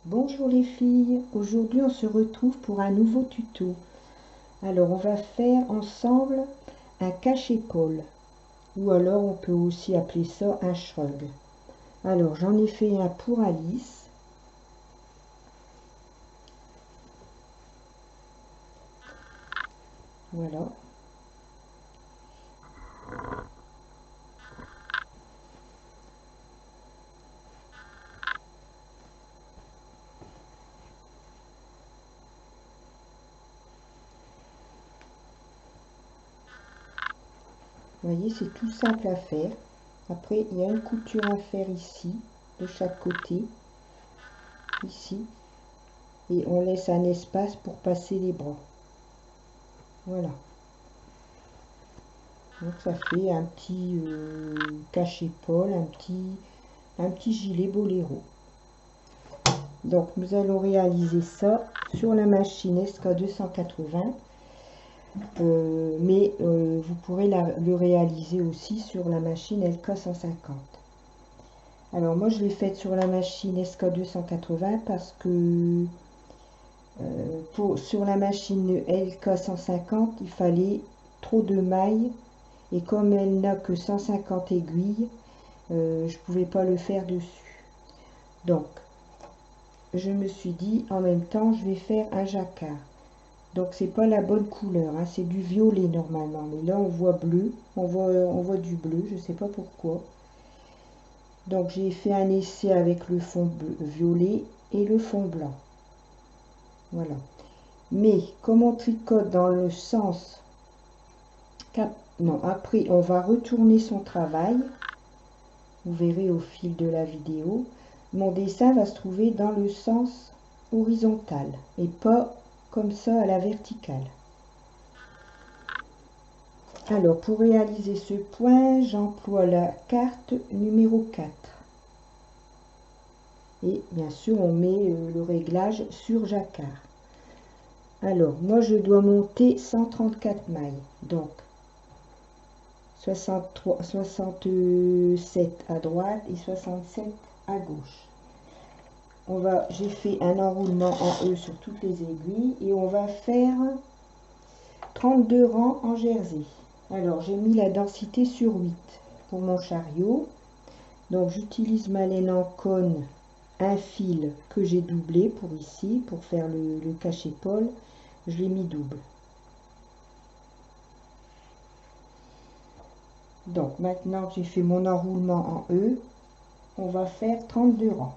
Bonjour les filles, aujourd'hui on se retrouve pour un nouveau tuto. Alors on va faire ensemble un cache-épaule, ou alors on peut aussi appeler ça un shrug. Alors j'en ai fait un pour Alice. Voilà. Vous voyez, c'est tout simple à faire. Après, il y a une couture à faire ici, de chaque côté, ici. Et on laisse un espace pour passer les bras. Voilà. Donc ça fait un petit cache-épaule, un petit gilet boléro. Donc nous allons réaliser ça sur la machine SK280. Mais vous pourrez le réaliser aussi sur la machine LK150. Alors moi je l'ai faite sur la machine SK280 parce que sur la machine LK150 il fallait trop de mailles et comme elle n'a que 150 aiguilles, je pouvais pas le faire dessus. Donc je me suis dit en même temps je vais faire un jacquard. Donc c'est pas la bonne couleur, hein, c'est du violet normalement, mais là on voit bleu, on voit du bleu, je sais pas pourquoi. Donc j'ai fait un essai avec le fond violet et le fond blanc. Voilà. Mais comme on tricote dans le sens non, après on va retourner son travail. Vous verrez au fil de la vidéo. Mon dessin va se trouver dans le sens horizontal et pas comme ça à la verticale. Alors, pour réaliser ce point, j'emploie la carte numéro 4. Et bien sûr, on met le réglage sur jacquard. Alors, moi, je dois monter 134 mailles. Donc, 67 à droite et 67 à gauche. J'ai fait un enroulement en E sur toutes les aiguilles et on va faire 32 rangs en jersey. Alors, j'ai mis la densité sur 8 pour mon chariot. Donc, j'utilise ma laine en cône, un fil que j'ai doublé pour ici, pour faire le cache-épaule. Je l'ai mis double. Donc, maintenant que j'ai fait mon enroulement en E, on va faire 32 rangs.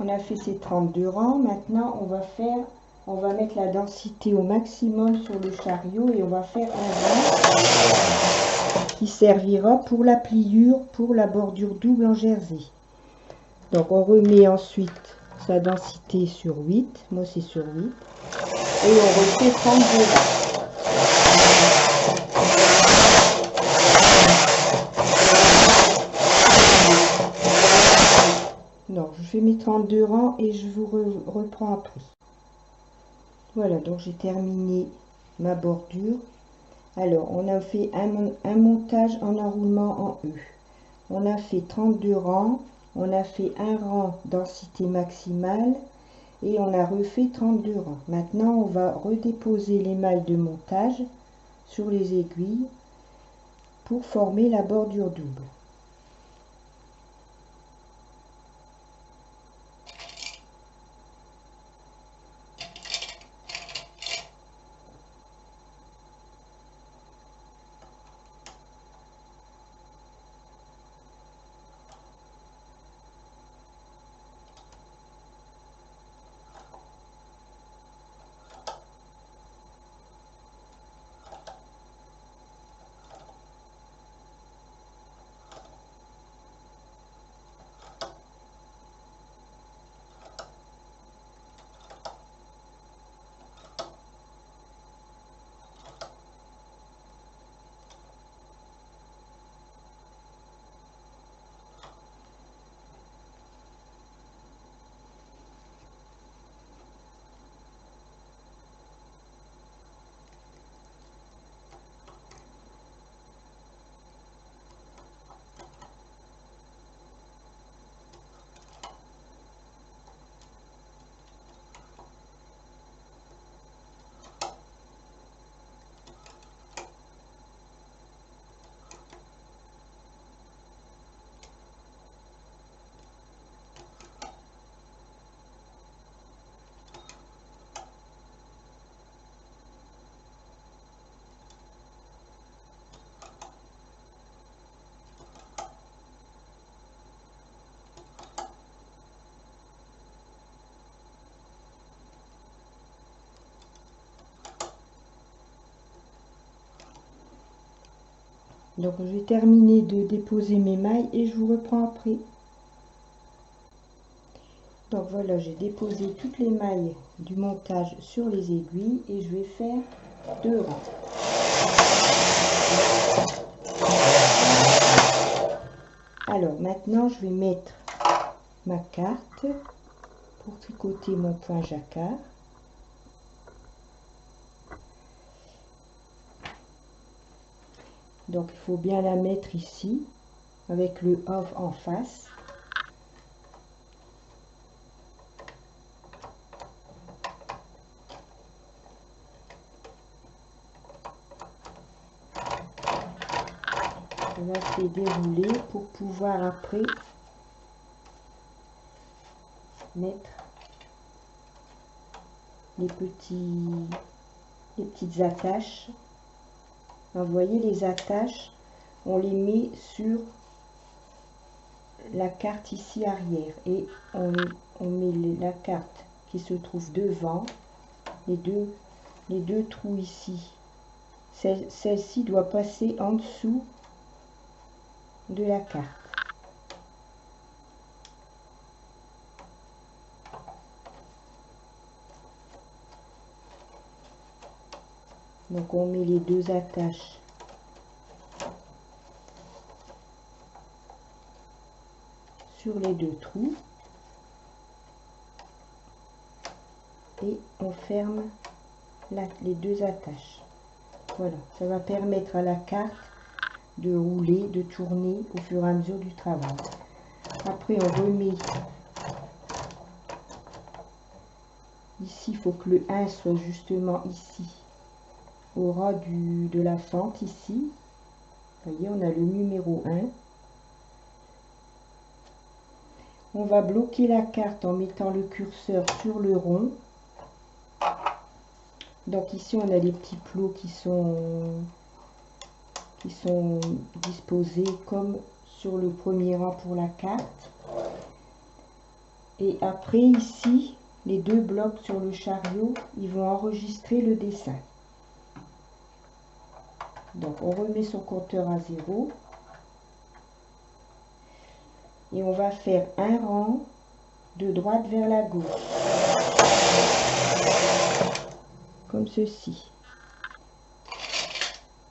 On a fait ces 32 rangs. Maintenant, on va mettre la densité au maximum sur le chariot et on va faire un rang qui servira pour la pliure, pour la bordure double en jersey. Donc, on remet ensuite sa densité sur 8. Moi, c'est sur 8. Et on refait 32 rangs. fais mes 32 rangs et je vous reprends après. Voilà, donc j'ai terminé ma bordure. Alors, on a fait un montage en enroulement en E. On a fait 32 rangs, on a fait un rang densité maximale et on a refait 32 rangs. Maintenant, on va redéposer les mailles de montage sur les aiguilles pour former la bordure double. Donc je vais terminer de déposer mes mailles et je vous reprends après. Donc voilà, j'ai déposé toutes les mailles du montage sur les aiguilles et je vais faire 2 rangs. Alors maintenant je vais mettre ma carte pour tricoter mon point jacquard. Donc il faut bien la mettre ici avec le off en face. On va se dérouler pour pouvoir après mettre les petites attaches. Vous voyez, les attaches, on les met sur la carte ici arrière et on met la carte qui se trouve devant, les deux trous ici. Celle-ci doit passer en dessous de la carte. Donc on met les 2 attaches sur les 2 trous et on ferme les 2 attaches. Voilà, ça va permettre à la carte de rouler, de tourner au fur et à mesure du travail. Après on remet ici, il faut que le 1 soit justement ici au ras de la fente ici. Vous voyez, on a le numéro 1. On va bloquer la carte en mettant le curseur sur le rond. Donc ici on a les petits plots qui sont disposés comme sur le premier rang pour la carte. Et après ici, les 2 blocs sur le chariot, ils vont enregistrer le dessin. Donc on remet son compteur à 0. Et on va faire un rang de droite vers la gauche. Comme ceci.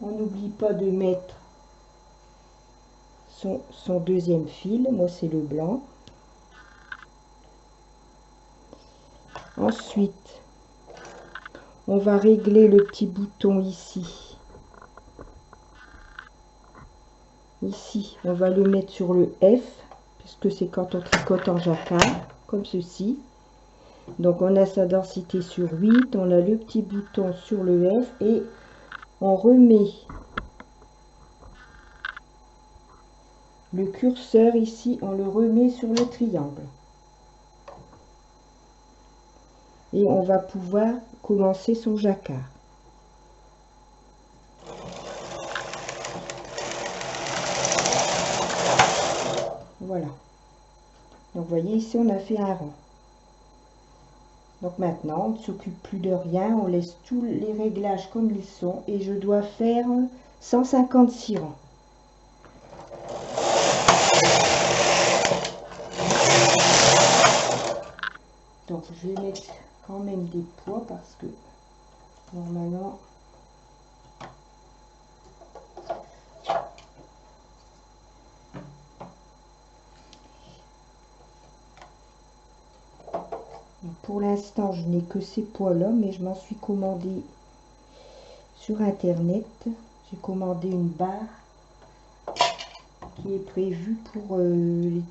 On n'oublie pas de mettre son deuxième fil. Moi c'est le blanc. Ensuite, on va régler le petit bouton ici. Ici, on va le mettre sur le F, puisque c'est quand on tricote en jacquard, comme ceci. Donc on a sa densité sur 8, on a le petit bouton sur le F et on remet le curseur ici, on le remet sur le triangle. Et on va pouvoir commencer son jacquard. Voilà. Donc vous voyez ici on a fait un rond. Donc maintenant, on ne s'occupe plus de rien, on laisse tous les réglages comme ils sont et je dois faire 156 rangs. Donc je vais mettre quand même des poids parce que normalement pour l'instant, je n'ai que ces poids-là, mais je m'en suis commandé sur Internet. J'ai commandé une barre qui est prévue pour les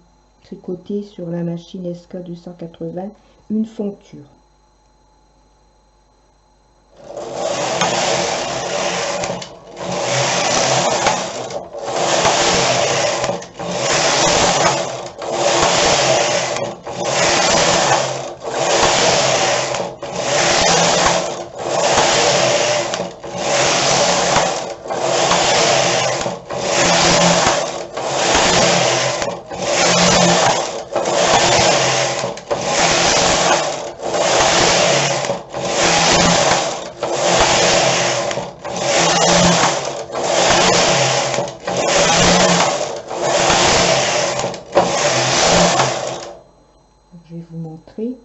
tricoter sur la machine SK280, une fonture. Je vais vous montrer.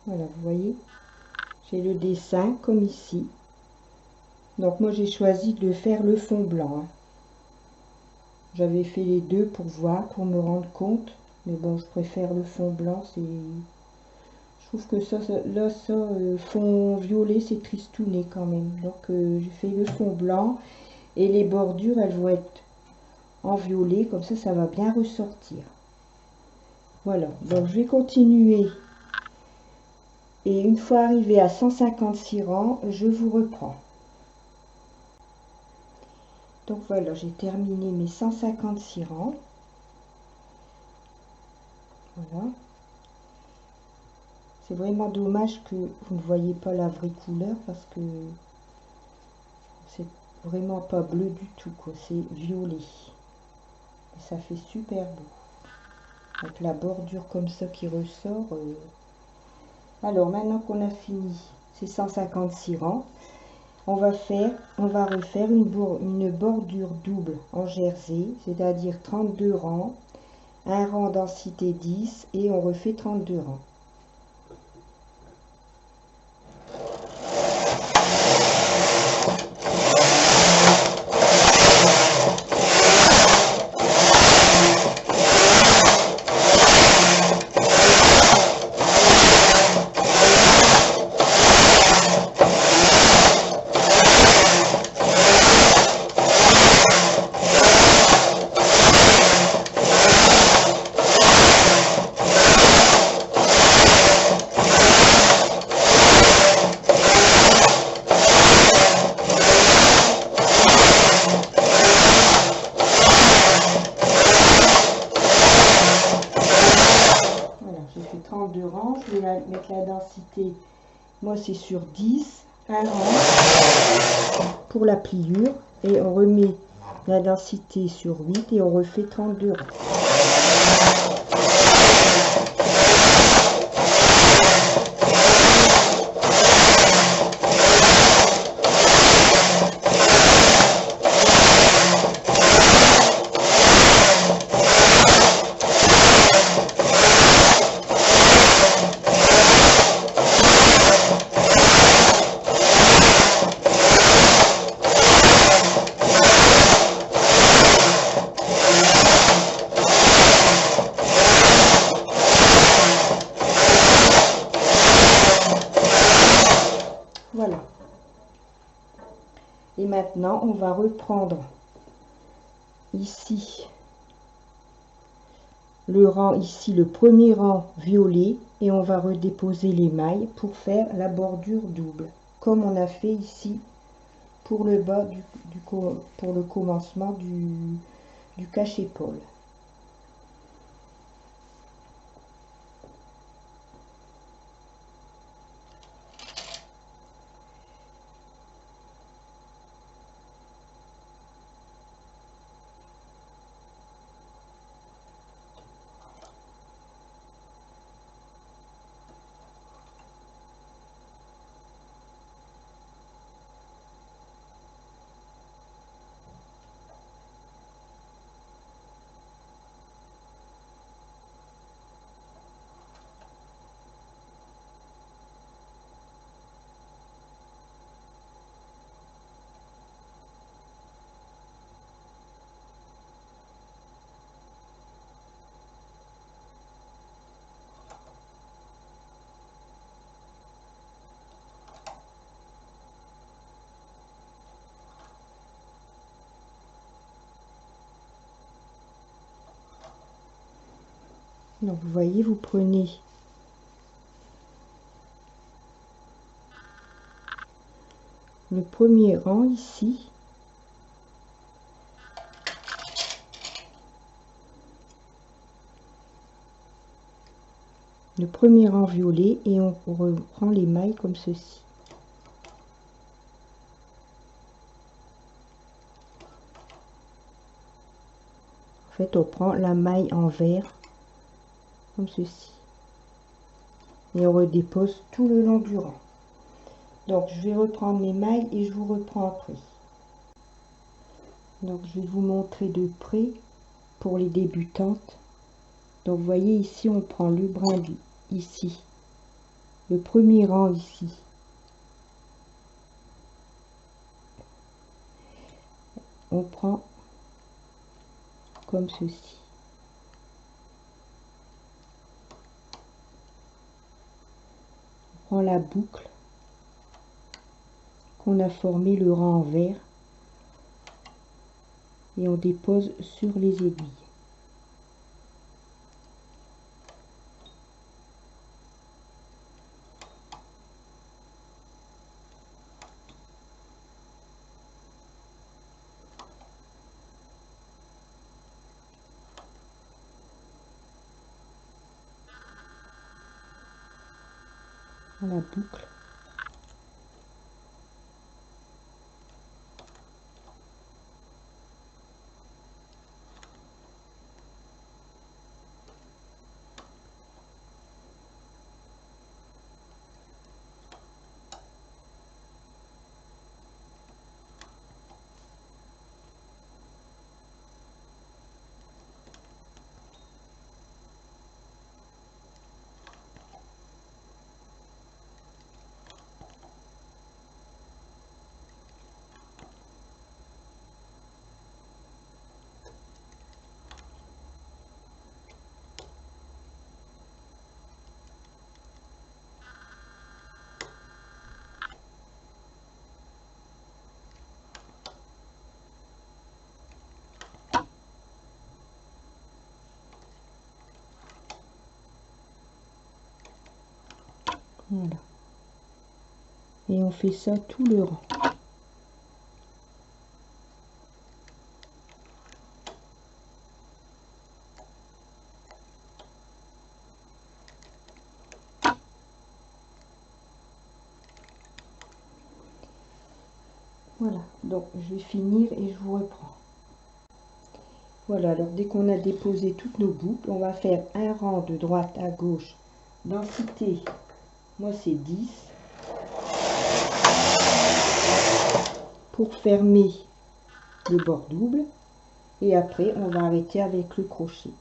Voilà, vous voyez, j'ai le dessin comme ici. Donc moi j'ai choisi de faire le fond blanc. Hein. J'avais fait les deux pour voir, pour me rendre compte. Mais bon, je préfère le fond blanc, c'est... Je trouve que ça fond violet, c'est tristouné quand même. Donc j'ai fait le fond blanc et les bordures, elles vont être en violet, comme ça va bien ressortir. Voilà, donc je vais continuer. Et une fois arrivé à 156 rangs, je vous reprends. Donc voilà, j'ai terminé mes 156 rangs. Voilà. C'est vraiment dommage que vous ne voyez pas la vraie couleur parce que c'est vraiment pas bleu du tout, quoi. C'est violet. Et ça fait super beau. Avec la bordure comme ça qui ressort. Alors maintenant qu'on a fini ces 156 rangs, on va refaire une bordure double en jersey, c'est-à-dire 32 rangs, un rang densité 10 et on refait 32 rangs. Je vais mettre la densité, moi c'est sur 10, un rang pour la pliure et on remet la densité sur 8 et on refait 32 rangs. Voilà. Et maintenant, on va reprendre ici le rang, ici le premier rang violet, et on va redéposer les mailles pour faire la bordure double, comme on a fait ici pour le bas pour le commencement du cache-épaule. Donc vous voyez, vous prenez le premier rang ici, le premier rang violet, et on reprend les mailles comme ceci. En fait, on prend la maille en vert comme ceci et on redépose tout le long du rang. Donc je vais reprendre mes mailles et je vous reprends après. Donc je vais vous montrer de près pour les débutantes. Donc vous voyez ici, on prend le brin ici, le premier rang ici, on prend comme ceci. On prend la boucle qu'on a formé le rang en vert et on dépose sur les aiguilles. La boucle. Voilà. Et on fait ça tout le rang. Voilà, donc je vais finir et je vous reprends. Voilà, alors dès qu'on a déposé toutes nos boucles, on va faire un rang de droite à gauche, densité, moi c'est 10, pour fermer le bord double, et après on va arrêter avec le crochet.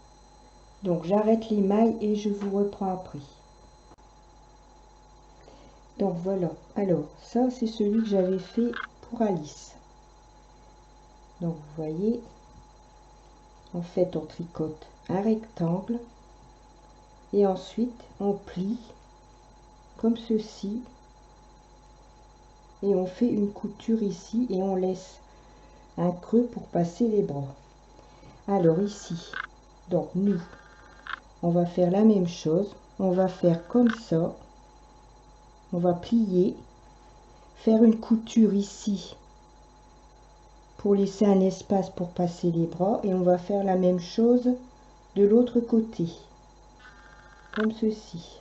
Donc j'arrête les mailles et je vous reprends après. Donc voilà, alors ça c'est celui que j'avais fait pour Alice. Donc vous voyez, en fait on tricote un rectangle et ensuite on plie comme ceci et on fait une couture ici et on laisse un creux pour passer les bras. Alors ici, donc nous, on va faire la même chose, on va faire comme ça, on va plier, faire une couture ici pour laisser un espace pour passer les bras et on va faire la même chose de l'autre côté, comme ceci.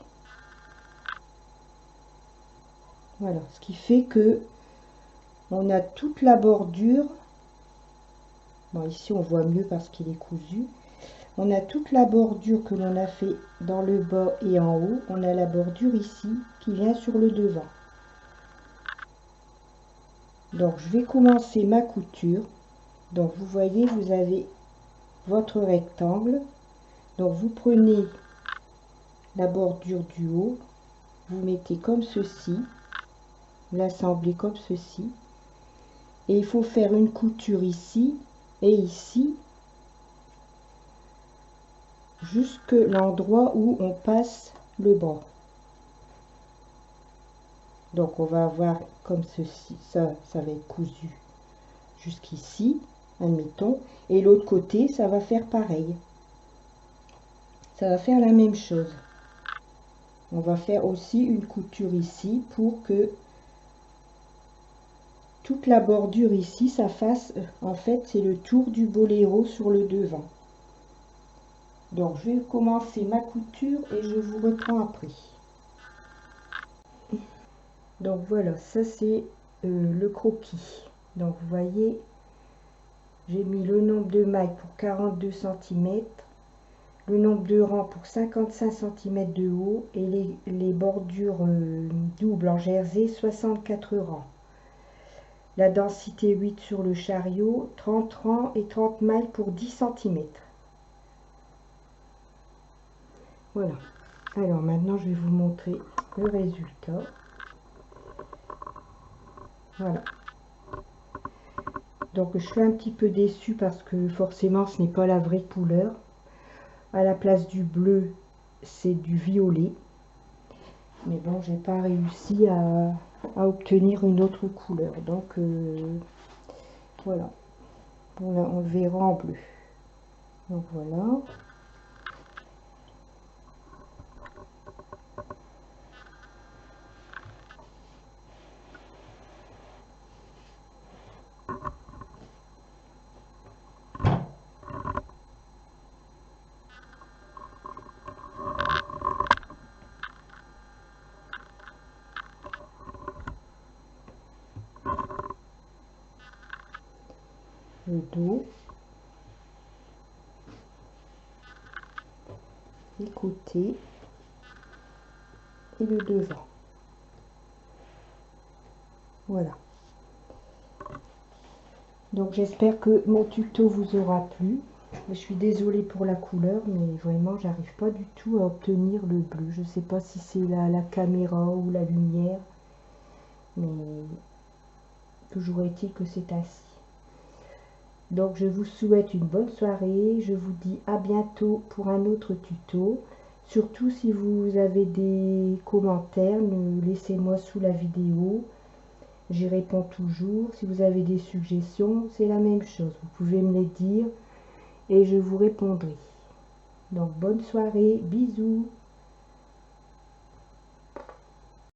Voilà, ce qui fait que on a toute la bordure. Bon, ici on voit mieux parce qu'il est cousu. On a toute la bordure que l'on a fait dans le bas et en haut. On a la bordure ici qui vient sur le devant. Donc je vais commencer ma couture. Donc vous voyez, vous avez votre rectangle. Donc vous prenez la bordure du haut, vous mettez comme ceci, vous l'assemblez comme ceci. Et il faut faire une couture ici et ici, jusque l'endroit où on passe le bras. Donc on va avoir comme ceci, ça va être cousu jusqu'ici, admettons, et l'autre côté ça va faire pareil, ça va faire la même chose. On va faire aussi une couture ici pour que toute la bordure ici ça fasse, en fait c'est le tour du boléro sur le devant. Donc je vais commencer ma couture et je vous reprends après. Donc voilà, ça c'est le croquis. Donc vous voyez, j'ai mis le nombre de mailles pour 42 cm, le nombre de rangs pour 55 cm de haut et les bordures doubles en jersey 64 rangs. La densité 8 sur le chariot, 30 rangs et 30 mailles pour 10 cm. Voilà. Alors maintenant je vais vous montrer le résultat. Voilà. Donc je suis un petit peu déçue parce que forcément ce n'est pas la vraie couleur. À la place du bleu, c'est du violet. Mais bon, j'ai pas réussi à obtenir une autre couleur. Donc voilà. On le verra en bleu. Donc voilà. Le dos, les côtés et le devant. Voilà. Donc j'espère que mon tuto vous aura plu. Je suis désolée pour la couleur, mais vraiment j'arrive pas du tout à obtenir le bleu. Je sais pas si c'est la caméra ou la lumière, mais toujours est-il que c'est ainsi. Donc je vous souhaite une bonne soirée, je vous dis à bientôt pour un autre tuto. Surtout si vous avez des commentaires, laissez-moi sous la vidéo, j'y réponds toujours. Si vous avez des suggestions, c'est la même chose, vous pouvez me les dire et je vous répondrai. Donc bonne soirée, bisous.